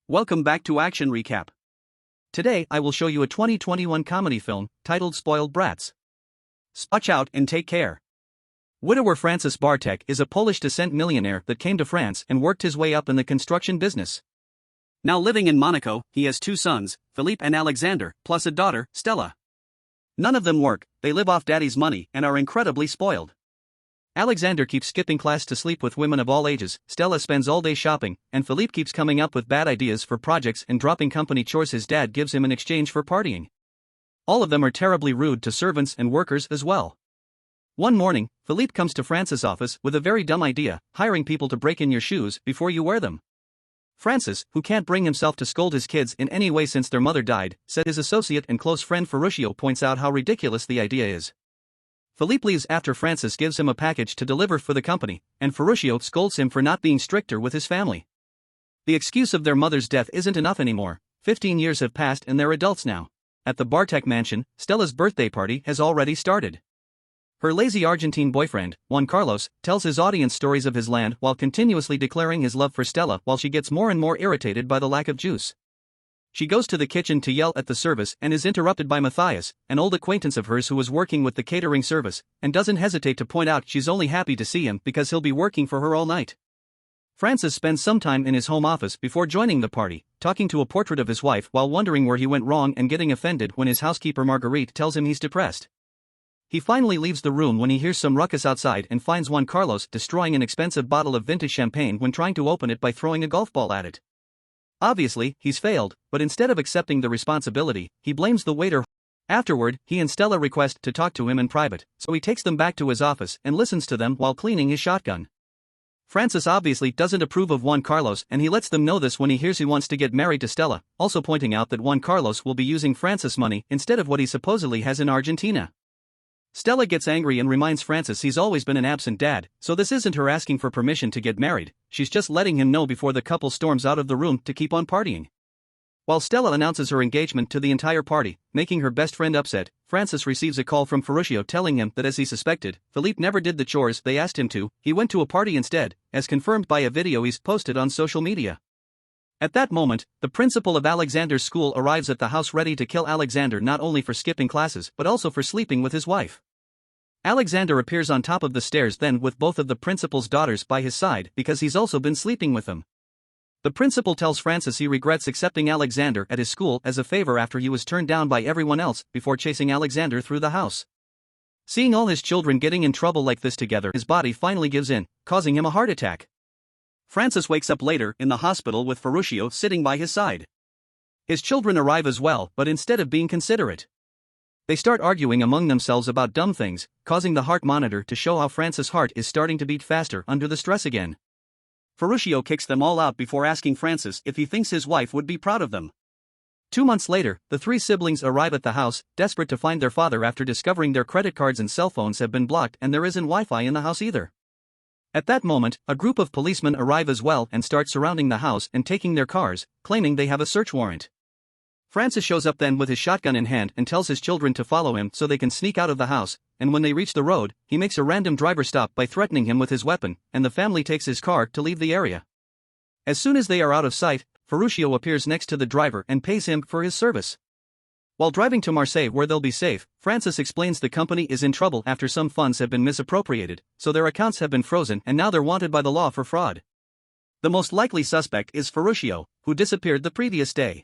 Welcome back to Action Recap. Today I will show you a 2021 comedy film titled Spoiled Brats. Watch out and take care. Widower Francis Bartek is a Polish descent millionaire that came to France and worked his way up in the construction business. Now living in Monaco, he has two sons, Philippe and Alexander, plus a daughter, Stella. None of them work, they live off daddy's money and are incredibly spoiled. Alexander keeps skipping class to sleep with women of all ages, Stella spends all day shopping, and Philippe keeps coming up with bad ideas for projects and dropping company chores his dad gives him in exchange for partying. All of them are terribly rude to servants and workers as well. One morning, Philippe comes to Francis' office with a very dumb idea, hiring people to break in your shoes before you wear them. Francis, who can't bring himself to scold his kids in any way since their mother died, said his associate and close friend Ferruccio points out how ridiculous the idea is. Philippe leaves after Francis gives him a package to deliver for the company, and Ferruccio scolds him for not being stricter with his family. The excuse of their mother's death isn't enough anymore. 15 years have passed and they're adults now. At the Bartek mansion, Stella's birthday party has already started. Her lazy Argentine boyfriend, Juan Carlos, tells his audience stories of his land while continuously declaring his love for Stella while she gets more and more irritated by the lack of juice. She goes to the kitchen to yell at the service and is interrupted by Matthias, an old acquaintance of hers who was working with the catering service, and doesn't hesitate to point out she's only happy to see him because he'll be working for her all night. Francis spends some time in his home office before joining the party, talking to a portrait of his wife while wondering where he went wrong and getting offended when his housekeeper Marguerite tells him he's depressed. He finally leaves the room when he hears some ruckus outside and finds Juan Carlos destroying an expensive bottle of vintage champagne when trying to open it by throwing a golf ball at it. Obviously, he's failed, but instead of accepting the responsibility, he blames the waiter. Afterward, he and Stella request to talk to him in private, so he takes them back to his office and listens to them while cleaning his shotgun. Francis obviously doesn't approve of Juan Carlos and he lets them know this when he hears he wants to get married to Stella, also pointing out that Juan Carlos will be using Francis' money instead of what he supposedly has in Argentina. Stella gets angry and reminds Francis he's always been an absent dad, so this isn't her asking for permission to get married, she's just letting him know before the couple storms out of the room to keep on partying. While Stella announces her engagement to the entire party, making her best friend upset, Francis receives a call from Ferruccio telling him that as he suspected, Philippe never did the chores they asked him to, he went to a party instead, as confirmed by a video he's posted on social media. At that moment, the principal of Alexander's school arrives at the house ready to kill Alexander not only for skipping classes but also for sleeping with his wife. Alexander appears on top of the stairs then with both of the principal's daughters by his side because he's also been sleeping with them. The principal tells Francis he regrets accepting Alexander at his school as a favor after he was turned down by everyone else before chasing Alexander through the house. Seeing all his children getting in trouble like this together, his body finally gives in, causing him a heart attack. Francis wakes up later in the hospital with Ferruccio sitting by his side. His children arrive as well, but instead of being considerate, they start arguing among themselves about dumb things, causing the heart monitor to show how Francis' heart is starting to beat faster under the stress again. Ferruccio kicks them all out before asking Francis if he thinks his wife would be proud of them. 2 months later, the three siblings arrive at the house, desperate to find their father after discovering their credit cards and cell phones have been blocked and there isn't Wi-Fi in the house either. At that moment, a group of policemen arrive as well and start surrounding the house and taking their cars, claiming they have a search warrant. Francis shows up then with his shotgun in hand and tells his children to follow him so they can sneak out of the house, and when they reach the road, he makes a random driver stop by threatening him with his weapon, and the family takes his car to leave the area. As soon as they are out of sight, Ferruccio appears next to the driver and pays him for his service. While driving to Marseille where they'll be safe, Francis explains the company is in trouble after some funds have been misappropriated, so their accounts have been frozen and now they're wanted by the law for fraud. The most likely suspect is Ferruccio, who disappeared the previous day.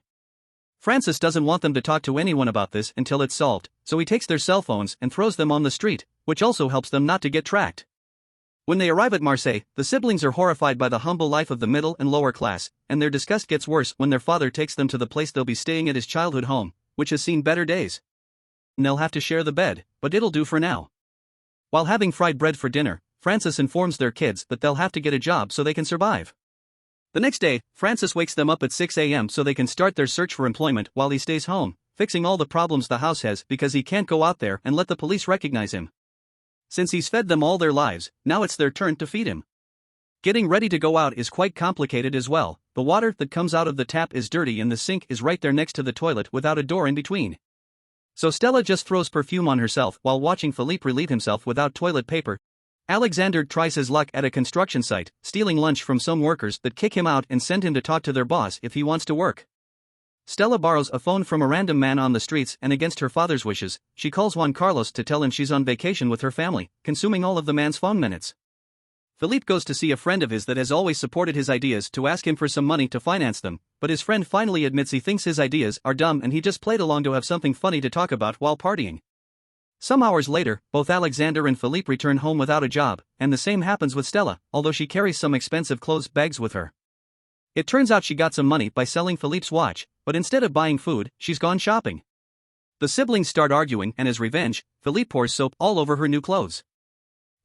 Francis doesn't want them to talk to anyone about this until it's solved, so he takes their cell phones and throws them on the street, which also helps them not to get tracked. When they arrive at Marseille, the siblings are horrified by the humble life of the middle and lower class, and their disgust gets worse when their father takes them to the place they'll be staying at his childhood home, which has seen better days. And they'll have to share the bed, but it'll do for now. While having fried bread for dinner, Francis informs their kids that they'll have to get a job so they can survive. The next day, Francis wakes them up at 6 a.m. so they can start their search for employment while he stays home, fixing all the problems the house has because he can't go out there and let the police recognize him. Since he's fed them all their lives, now it's their turn to feed him. Getting ready to go out is quite complicated as well. The water that comes out of the tap is dirty and the sink is right there next to the toilet without a door in between. So Stella just throws perfume on herself while watching Philippe relieve himself without toilet paper. Alexander tries his luck at a construction site, stealing lunch from some workers that kick him out and send him to talk to their boss if he wants to work. Stella borrows a phone from a random man on the streets, and against her father's wishes, she calls Juan Carlos to tell him she's on vacation with her family, consuming all of the man's phone minutes. Philippe goes to see a friend of his that has always supported his ideas to ask him for some money to finance them, but his friend finally admits he thinks his ideas are dumb and he just played along to have something funny to talk about while partying. Some hours later, both Alexander and Philippe return home without a job, and the same happens with Stella, although she carries some expensive clothes bags with her. It turns out she got some money by selling Philippe's watch, but instead of buying food, she's gone shopping. The siblings start arguing, and as revenge, Philippe pours soap all over her new clothes.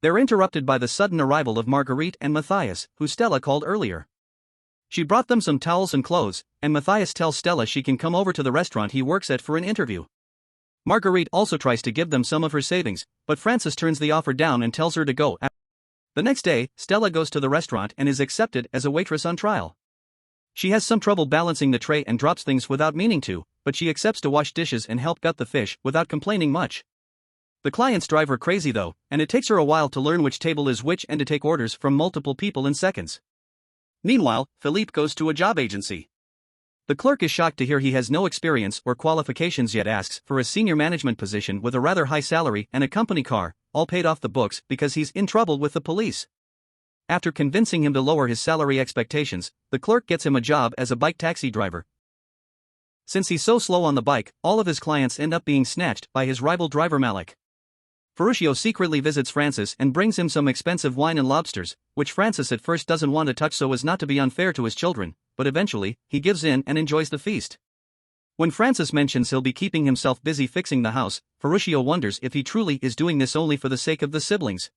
They're interrupted by the sudden arrival of Marguerite and Matthias, who Stella called earlier. She brought them some towels and clothes, and Matthias tells Stella she can come over to the restaurant he works at for an interview. Marguerite also tries to give them some of her savings, but Francis turns the offer down and tells her to go. The next day, Stella goes to the restaurant and is accepted as a waitress on trial. She has some trouble balancing the tray and drops things without meaning to, but she accepts to wash dishes and help gut the fish without complaining much. The clients drive her crazy though, and it takes her a while to learn which table is which and to take orders from multiple people in seconds. Meanwhile, Philippe goes to a job agency. The clerk is shocked to hear he has no experience or qualifications yet, asks for a senior management position with a rather high salary and a company car, all paid off the books because he's in trouble with the police. After convincing him to lower his salary expectations, the clerk gets him a job as a bike taxi driver. Since he's so slow on the bike, all of his clients end up being snatched by his rival driver Malik. Ferruccio secretly visits Francis and brings him some expensive wine and lobsters, which Francis at first doesn't want to touch so as not to be unfair to his children, but eventually, he gives in and enjoys the feast. When Francis mentions he'll be keeping himself busy fixing the house, Ferruccio wonders if he truly is doing this only for the sake of the siblings.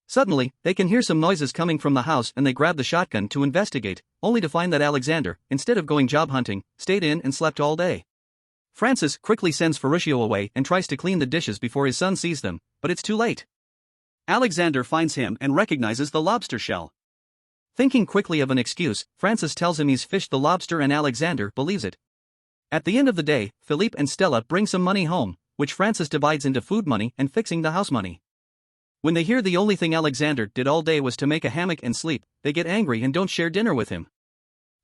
Suddenly, they can hear some noises coming from the house and they grab the shotgun to investigate, only to find that Alexander, instead of going job hunting, stayed in and slept all day. Francis quickly sends Ferruccio away and tries to clean the dishes before his son sees them, but it's too late. Alexander finds him and recognizes the lobster shell. Thinking quickly of an excuse, Francis tells him he's fished the lobster and Alexander believes it. At the end of the day, Philippe and Stella bring some money home, which Francis divides into food money and fixing the house money. When they hear the only thing Alexander did all day was to make a hammock and sleep, they get angry and don't share dinner with him.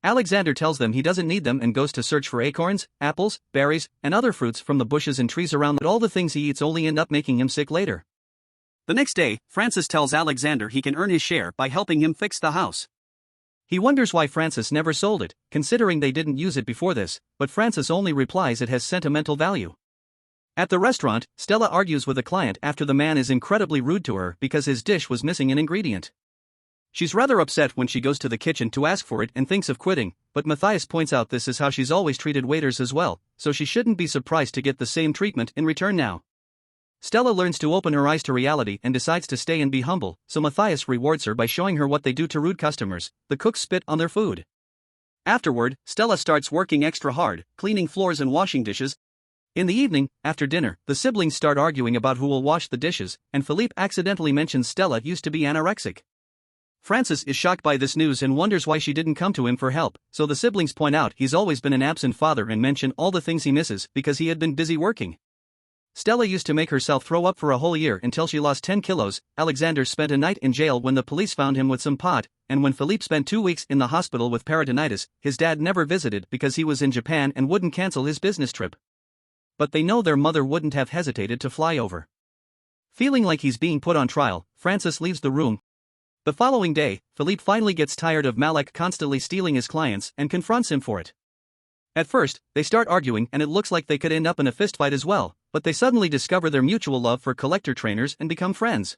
Alexander tells them he doesn't need them and goes to search for acorns, apples, berries, and other fruits from the bushes and trees around, but all the things he eats only end up making him sick later. The next day, Francis tells Alexander he can earn his share by helping him fix the house. He wonders why Francis never sold it, considering they didn't use it before this, but Francis only replies it has sentimental value. At the restaurant, Stella argues with a client after the man is incredibly rude to her because his dish was missing an ingredient. She's rather upset when she goes to the kitchen to ask for it and thinks of quitting, but Matthias points out this is how she's always treated waiters as well, so she shouldn't be surprised to get the same treatment in return now. Stella learns to open her eyes to reality and decides to stay and be humble, so Matthias rewards her by showing her what they do to rude customers: the cooks spit on their food. Afterward, Stella starts working extra hard, cleaning floors and washing dishes. In the evening, after dinner, the siblings start arguing about who will wash the dishes, and Philippe accidentally mentions Stella used to be anorexic. Francis is shocked by this news and wonders why she didn't come to him for help, so the siblings point out he's always been an absent father and mention all the things he misses because he had been busy working. Stella used to make herself throw up for a whole year until she lost 10 kilos, Alexander spent a night in jail when the police found him with some pot, and when Philippe spent 2 weeks in the hospital with peritonitis, his dad never visited because he was in Japan and wouldn't cancel his business trip. But they know their mother wouldn't have hesitated to fly over. Feeling like he's being put on trial, Francis leaves the room. The following day, Philippe finally gets tired of Malik constantly stealing his clients and confronts him for it. At first, they start arguing and it looks like they could end up in a fistfight as well, but they suddenly discover their mutual love for collector trainers and become friends.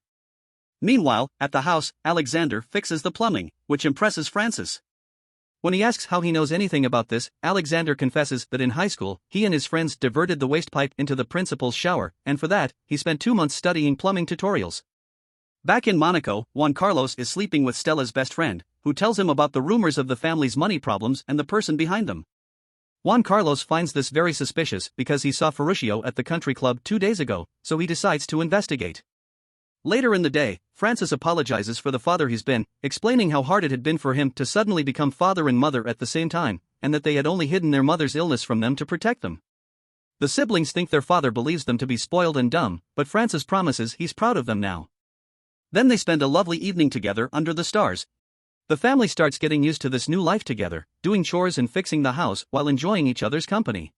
Meanwhile, at the house, Alexander fixes the plumbing, which impresses Francis. When he asks how he knows anything about this, Alexander confesses that in high school, he and his friends diverted the waste pipe into the principal's shower, and for that, he spent 2 months studying plumbing tutorials. Back in Monaco, Juan Carlos is sleeping with Stella's best friend, who tells him about the rumors of the family's money problems and the person behind them. Juan Carlos finds this very suspicious because he saw Ferruccio at the country club 2 days ago, so he decides to investigate. Later in the day, Francis apologizes for the father he's been, explaining how hard it had been for him to suddenly become father and mother at the same time, and that they had only hidden their mother's illness from them to protect them. The siblings think their father believes them to be spoiled and dumb, but Francis promises he's proud of them now. Then they spend a lovely evening together under the stars. The family starts getting used to this new life together, doing chores and fixing the house while enjoying each other's company.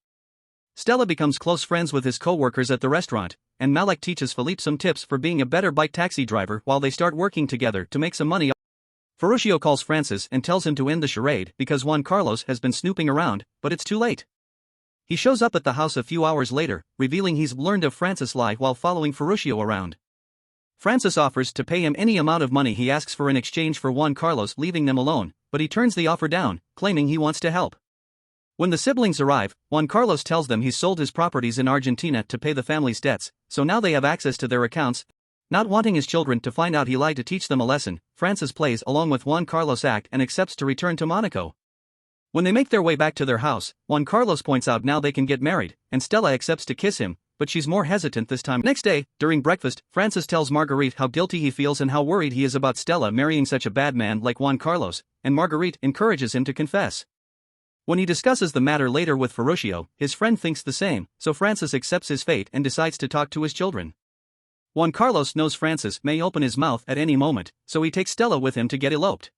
Stella becomes close friends with his co-workers at the restaurant, and Malek teaches Philippe some tips for being a better bike taxi driver while they start working together to make some money. Ferruccio calls Francis and tells him to end the charade because Juan Carlos has been snooping around, but it's too late. He shows up at the house a few hours later, revealing he's learned of Francis' lie while following Ferruccio around. Francis offers to pay him any amount of money he asks for in exchange for Juan Carlos leaving them alone, but he turns the offer down, claiming he wants to help. When the siblings arrive, Juan Carlos tells them he's sold his properties in Argentina to pay the family's debts, so now they have access to their accounts. Not wanting his children to find out he lied to teach them a lesson, Francis plays along with Juan Carlos' act and accepts to return to Monaco. When they make their way back to their house, Juan Carlos points out now they can get married, and Stella accepts to kiss him, but she's more hesitant this time. Next day, during breakfast, Francis tells Marguerite how guilty he feels and how worried he is about Stella marrying such a bad man like Juan Carlos, and Marguerite encourages him to confess. When he discusses the matter later with Ferruccio, his friend thinks the same, so Francis accepts his fate and decides to talk to his children. Juan Carlos knows Francis may open his mouth at any moment, so he takes Stella with him to get eloped.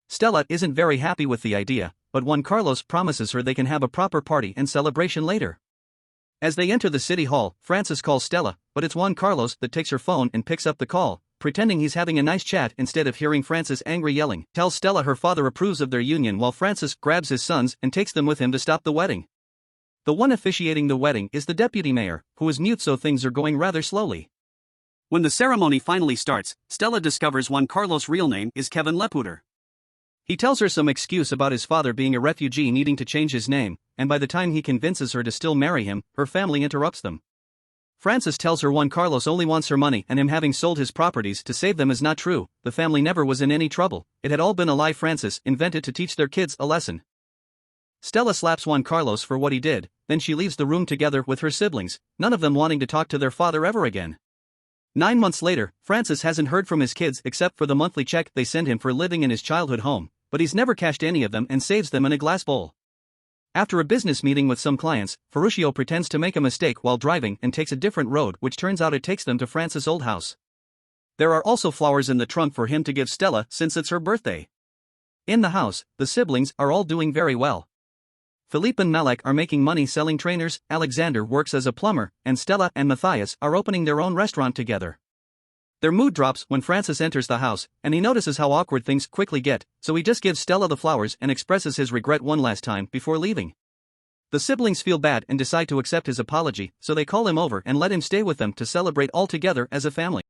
Stella isn't very happy with the idea, but Juan Carlos promises her they can have a proper party and celebration later. As they enter the city hall, Francis calls Stella, but it's Juan Carlos that takes her phone and picks up the call, pretending he's having a nice chat instead of hearing Francis' angry yelling. Tells Stella her father approves of their union while Francis grabs his sons and takes them with him to stop the wedding. The one officiating the wedding is the deputy mayor, who is mute so things are going rather slowly. When the ceremony finally starts, Stella discovers Juan Carlos' real name is Kevin Leputer. He tells her some excuse about his father being a refugee needing to change his name, and by the time he convinces her to still marry him, her family interrupts them. Francis tells her Juan Carlos only wants her money and him having sold his properties to save them is not true. The family never was in any trouble, it had all been a lie Francis invented to teach their kids a lesson. Stella slaps Juan Carlos for what he did, then she leaves the room together with her siblings, none of them wanting to talk to their father ever again. 9 months later, Francis hasn't heard from his kids except for the monthly check they send him for living in his childhood home, but he's never cashed any of them and saves them in a glass bowl. After a business meeting with some clients, Ferruccio pretends to make a mistake while driving and takes a different road, which turns out it takes them to Francis' old house. There are also flowers in the trunk for him to give Stella since it's her birthday. In the house, the siblings are all doing very well. Philippe and Malek are making money selling trainers, Alexander works as a plumber, and Stella and Matthias are opening their own restaurant together. Their mood drops when Francis enters the house, and he notices how awkward things quickly get, so he just gives Stella the flowers and expresses his regret one last time before leaving. The siblings feel bad and decide to accept his apology, so they call him over and let him stay with them to celebrate all together as a family.